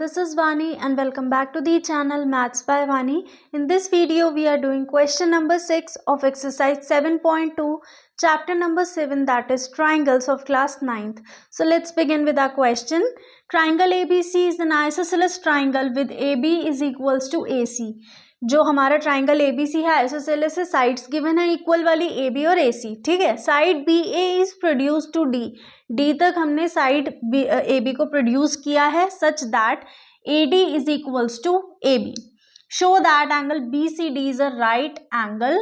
this is Vani and welcome back to the channel Maths by Vani. In this video, we are doing question number 6 of exercise 7.2, chapter number 7, that is triangles of class 9th. So let's begin with our question. Triangle ABC is an isosceles triangle with AB is equals to AC. जो हमारा triangle ABC है isosceles है, sides given है equal वाली AB और AC, ठीक है. Side BA is produce to D तक हमने साइड AB को प्रोड्यूस किया है such that AD is equals to AB. Show that angle BCD is a right angle,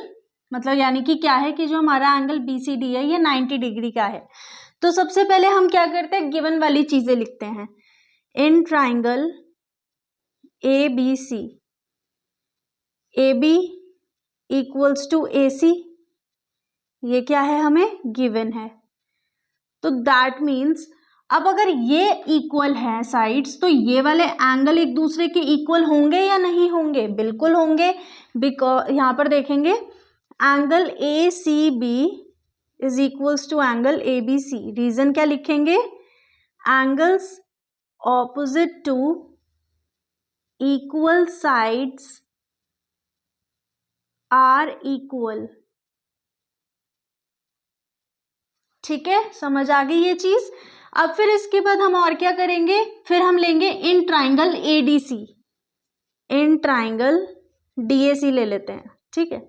मतलब यानी कि क्या है कि जो हमारा एंगल BCD है ये 90 डिग्री का है. तो सबसे पहले हम क्या करते हैं, गिवन वाली चीजें लिखते हैं. In triangle ABC AB equals to AC, ये क्या है हमें गिवन है. तो दैट मीन्स अब अगर ये इक्वल है साइड्स तो ये वाले एंगल एक दूसरे के इक्वल होंगे या नहीं होंगे, बिल्कुल होंगे. बिकॉज यहाँ पर देखेंगे angle ACB is equals to angle ABC. Reason क्या लिखेंगे, angles opposite to equal sides are equal. ठीक है, समझ आ गई ये चीज. अब फिर इसके बाद हम और क्या करेंगे, फिर हम लेंगे इन ट्राइंगल ADC, इन ट्राइंगल DAC ले लेते हैं. ठीक है.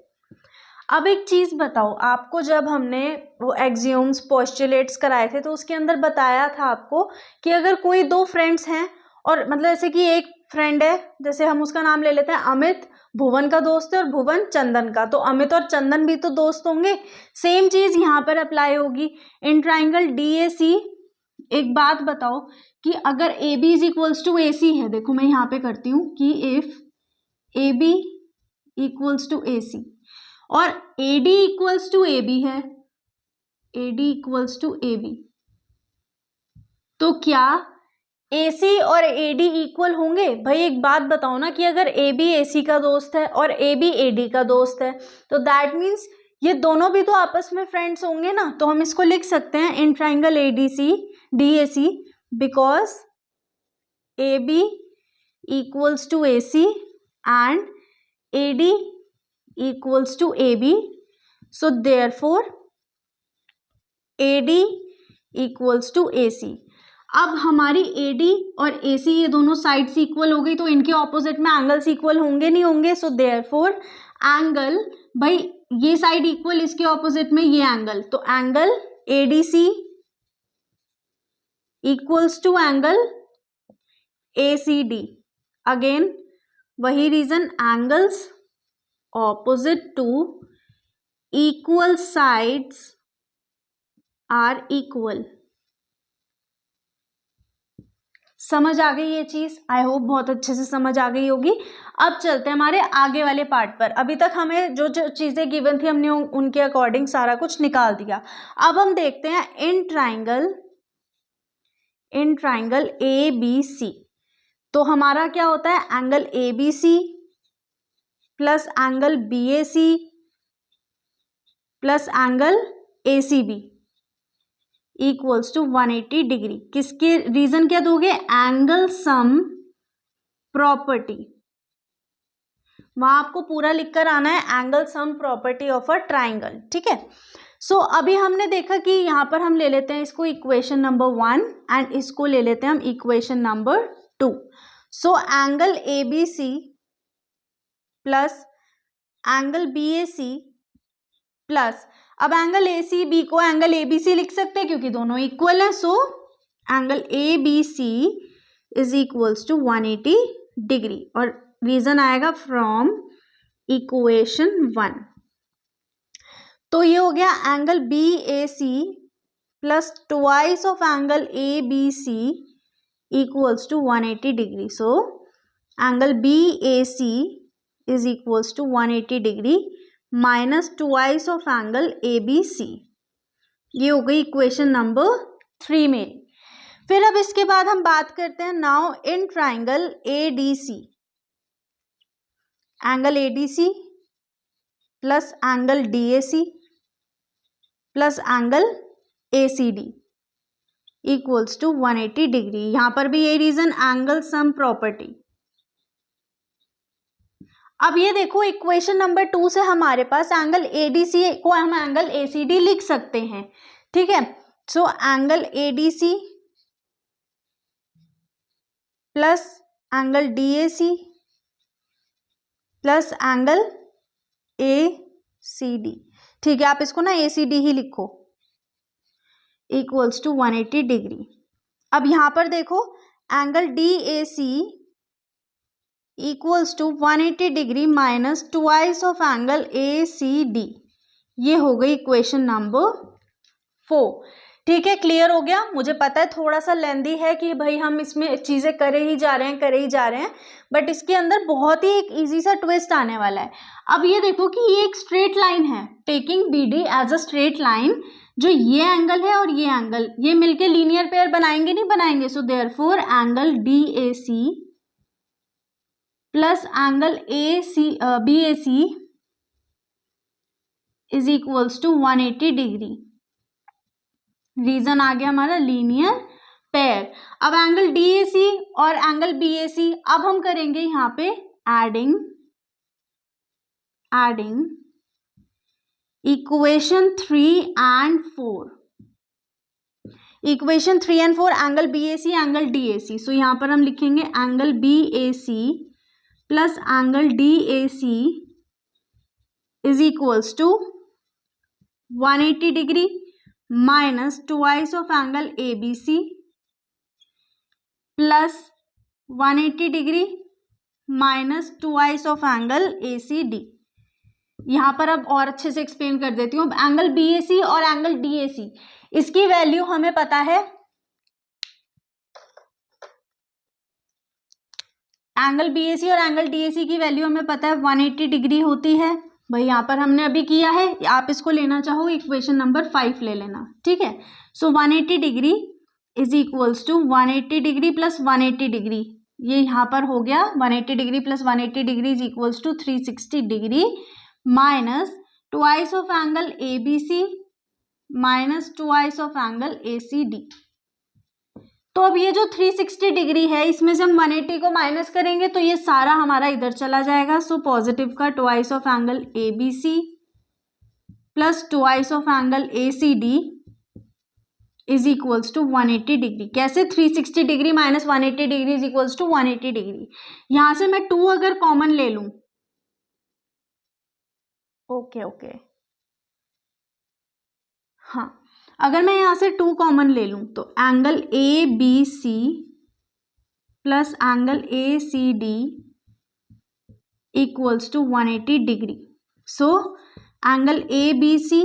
अब एक चीज बताओ, आपको जब हमने वो एक्सियोम्स पोस्टुलेट्स कराए थे तो उसके अंदर बताया था आपको कि अगर कोई दो फ्रेंड्स हैं और मतलब जैसे कि एक फ्रेंड है, जैसे हम उसका नाम ले लेते हैं अमित, भुवन का दोस्त है और भुवन चंदन का, तो अमित और चंदन भी तो दोस्त होंगे. सेम चीज यहाँ पर अप्लाई होगी इन ट्राइंगल DAC. एक बात बताओ कि अगर AB is equals to AC है, देखो मैं यहाँ पे करती हूँ कि if AB equals to AC और AD इक्वल्स टू AB है, AD इक्वल्स टू AB, तो क्या AC और AD इक्वल होंगे. भाई एक बात बताओ ना कि अगर AB AC का दोस्त है और AB AD का दोस्त है तो दैट मीन्स ये दोनों भी तो आपस में फ्रेंड्स होंगे ना. तो हम इसको लिख सकते हैं in triangle DAC because AB equals to AC and AD equals to AB. So therefore AD equals to AC. अब हमारी AD और AC ये दोनों साइड्स इक्वल हो गई तो इनके ऑपोजिट में एंगल्स इक्वल होंगे नहीं होंगे. सो देयरफॉर एंगल, भाई ये साइड इक्वल इसके ऑपोजिट में ये एंगल, तो angle ADC equals to angle ACD. Again वही reason, angles opposite to equal sides are equal. समझ आ गई ये चीज, आई होप बहुत अच्छे से समझ आ गई होगी. अब चलते हैं हमारे आगे वाले पार्ट पर. अभी तक हमें जो जो चीजें गिवन थी हमने उनके अकॉर्डिंग सारा कुछ निकाल दिया. अब हम देखते हैं इन ट्राइंगल ABC. तो हमारा क्या होता है, angle ABC plus angle BAC plus angle ACB equals to 180 degree. किसके रीजन क्या दोगे, एंगल सम प्रॉपर्टी. वहां आपको पूरा लिखकर आना है angle sum property of a triangle. ठीक है. सो अभी हमने देखा कि यहाँ पर हम ले लेते हैं इसको इक्वेशन नंबर 1 एंड इसको ले लेते हैं हम equation number 2. So angle ABC plus angle BAC plus, अब एंगल ACB को एंगल ABC लिख सकते हैं क्योंकि दोनों इक्वल है. So angle ABC is equals to 180 degree और रीजन आएगा फ्रॉम इक्वेशन 1. तो ये हो गया angle BAC plus twice of angle ABC equals to 180 degree. So angle BAC is equals to 180 degree minus twice of angle ABC. ये हो गई equation number 3 में. फिर अब इसके बाद हम बात करते हैं now in triangle ADC. Angle ADC plus angle DAC plus angle ACD equals to 180 degree. यहाँ पर भी ये रीजन एंगल सम प्रॉपर्टी। अब ये देखो इक्वेशन नंबर 2 से हमारे पास एंगल एडीसी को हम एंगल एसीडी लिख सकते हैं, ठीक है। So angle ADC plus angle DAC plus angle ACD, ठीक है, आप इसको ना एसीडी ही लिखो, इक्वल्स टू 180 डिग्री। अब यहां पर देखो angle DAC equals to 180 degree minus twice of angle ACD. ये हो गई इक्वेशन नंबर 4, ठीक है। क्लियर हो गया। मुझे पता है थोड़ा सा लेंदी है कि भाई हम इसमें चीजें करे ही जा रहे हैं, बट इसके अंदर बहुत ही एक इजी सा ट्विस्ट आने वाला है। अब ये देखो कि ये एक स्ट्रेट लाइन है, taking BD as a straight line, जो ये एंगल है और ये एंगल, ये मिलके लीनियर पेयर बनाएंगे, नहीं बनाएंगे। So therefore angle DAC plus angle BAC is equals to 180 degree. Reason आ गया हमारा लीनियर पेयर। अब एंगल डीएसी और एंगल बीएसी, अब हम करेंगे यहाँ पे adding equation 3 and 4। Equation 3 and 4 angle BAC angle DAC. So यहाँ पर हम लिखेंगे angle BAC plus angle DAC is equals to 180 degree minus twice of angle ABC plus 180 degree minus twice of angle ACD. यहां पर अब और अच्छे से एक्सप्लेन कर देती हूँ। एंगल बीएसी और एंगल डीएसी, इसकी वैल्यू हमें पता है, एंगल बीएसी और एंगल डीएसी की वैल्यू हमें पता है 180 डिग्री होती है। भाई यहाँ पर हमने अभी किया है, आप इसको लेना चाहो इक्वेशन नंबर 5 ले लेना, ठीक है। So 180 degree is equals to 180 degree plus 180 degree, ये यहाँ पर हो गया 180 degree plus 180 degree is equals to 360 degree minus twice of angle ABC minus twice of angle ACD. तो अब ये जो 360 डिग्री है, इसमें से हम 180 को माइनस करेंगे तो ये सारा हमारा इधर चला जाएगा। सो पॉजिटिव का twice of angle ABC plus twice of angle ACD is equals to 180 degree. कैसे? 360 degree minus 180 degree is equals to 180 degree. यहां से मैं 2 अगर कॉमन ले लूं, ओके हाँ, अगर मैं यहां से 2 कॉमन ले लूं तो angle A B C plus angle A C D equals to 180 degree. So angle A B C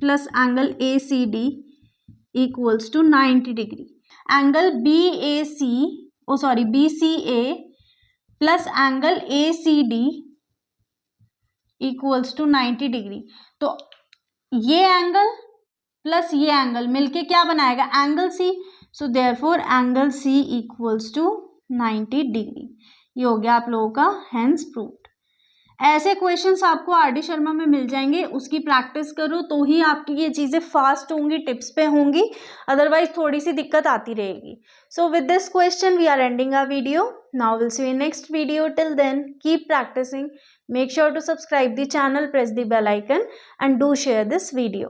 plus angle A C D equals to 90 degree. Angle B C A plus angle A C D equals to 90 degree. तो ये angle plus ये angle मिलके क्या बनाएगा? Angle C. So therefore angle C equals to 90 degree. ये हो गया आप लोगों का हेंस प्रूव्ड। ऐसे क्वेश्चंस आपको आर.डी. शर्मा में मिल जाएंगे, उसकी प्रैक्टिस करो तो ही आपकी ये चीज़ें फास्ट होंगी, टिप्स पे होंगी, अदरवाइज थोड़ी सी दिक्कत आती रहेगी। So with this question we are ending our video. Now will see you in next video. Till then keep practicing, make sure to subscribe the channel, press the bell icon and do share this video.